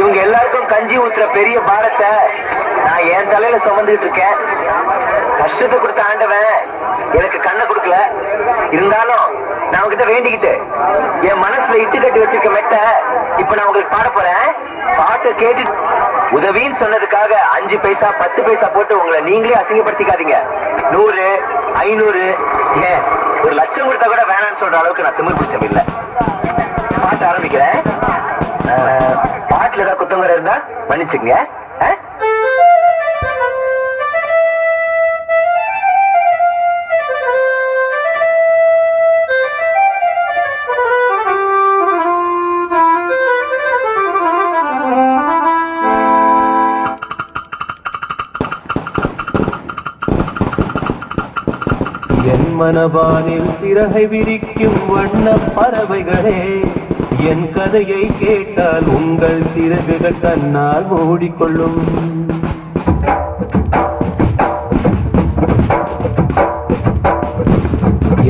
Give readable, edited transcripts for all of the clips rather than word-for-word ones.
இவங்க எல்லாருக்கும் கஞ்சி ஊத்துற பெரிய பாரத்தை நான் என் தலையில சுமந்துட்டு இருக்கேன். கஷ்டத்தை கொடுத்த ஆண்டவன் எனக்கு கண்ணை கொடுக்கல. இருந்தாலும் நான் உங்ககிட்ட வேண்டிக்கிட்டு என் மனசுல இட்டு கட்டி வச்சிருக்க மெட்ட இப்ப நான் உங்களுக்கு பாட போறேன். பாட்டை கேட்டு உதவின்னு சொன்னதுக்காக 5 பைசா 10 பைசா போட்டு உங்களை நீங்களே அசிங்கப்படுத்திக்காதீங்க. 100 500 ஏன் 1 லட்சம் கொடுத்தா கூட வேணான்னு சொல்ற அளவுக்கு நான் திமிர் பிடிச்சம் இல்ல. பாட்டு ஆரம்பிக்கிறேன். பாட்டுல ஏதாவது குத்தம் இருந்தா மன்னிச்சுங்க. என் மனவானில் சிறகை விரிக்கும் வண்ண பறவைகளே, என் கதையை கேட்டால் உங்கள் சிறகுகள் தன்னால் மூடிக்கொள்ளும்.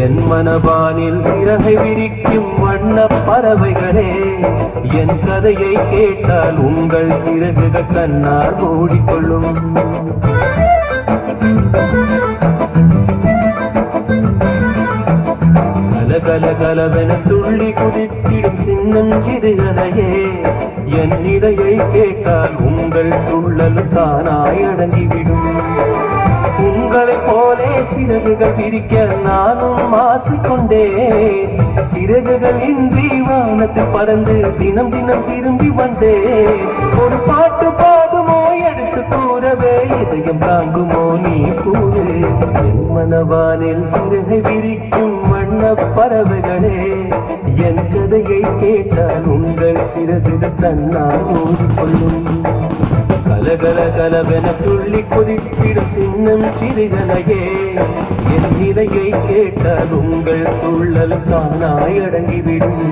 என் மனவானில் சிறகை விரிக்கும் வண்ண பறவைகளே, என் கதையை கேட்டால் உங்கள் சிறகுகள் தன்னால் மூடிக்கொள்ளும். கலகலவென துள்ளி குதித்திடும் சின்னம் சிறுகதையே, என் இடையை கேட்டால் உங்கள் துள்ளல் தானாய் அடங்கிவிடும். உங்களை போலே சிறகுகள் விரிக்க நானும் ஆசைக்கொண்டேன். சிறகுகள் இன்றி வானத்தில் பறந்து தினம் தினம் திரும்பி வந்தேன். ஒரு பாட்டு பாடுமோ எடுத்து கூறவே இதயம் தாங்குமோ நீ கூறு. என் மனவானில் சிறகை விரிக்கும் வண்ண பறவைகளே, என் கதையை கேட்டால் உங்கள் சிறகுகள் தன்னால் மூடிக்கொள்ளும். கலகலவென துள்ளி கொதிப்பிடும் சின்னம் சிறுகதையே, என் நிலையை கேட்டால் உங்கள் துள்ளல் தானாய் அடங்கிவிடும்.